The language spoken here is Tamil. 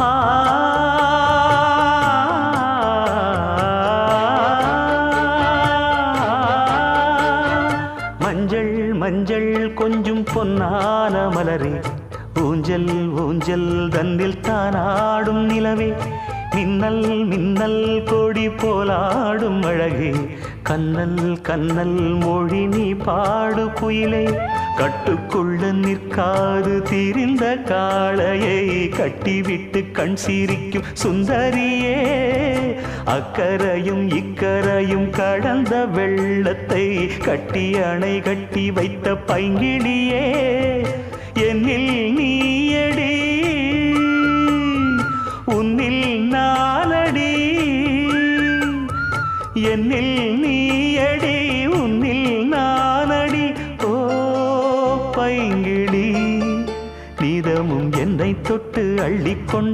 ஆ மஞ்சள் மஞ்சள் கொஞ்சம் பொன்னான மலரே, ஊஞ்சல் ஊஞ்சல் தன்னில் தானாடும் நிலவே, மின்னல் மின்னல் கொடி போலாடும் அழகே, கண்ணல் கண்ணல் மொழி நீ பாடு குயிலே, கட்டுக்குள்ள நிற்காது திரிந்த காளையை கட்டிவிட்டு கண் சிரிக்கும் சுந்தரியே, அக்கரையும் இக்கரையும் கடந்த வெள்ளத்தை கட்டி அணை கட்டி வைத்த பைங்கிளியே, என்னில் நீயடி உன்னில் நானடி, என்னில் நீயடி உன்னில் நானடி. ஓ பைங்கிளி, நீதமும் என்னை தொட்டு அள்ளிக்கொண்ட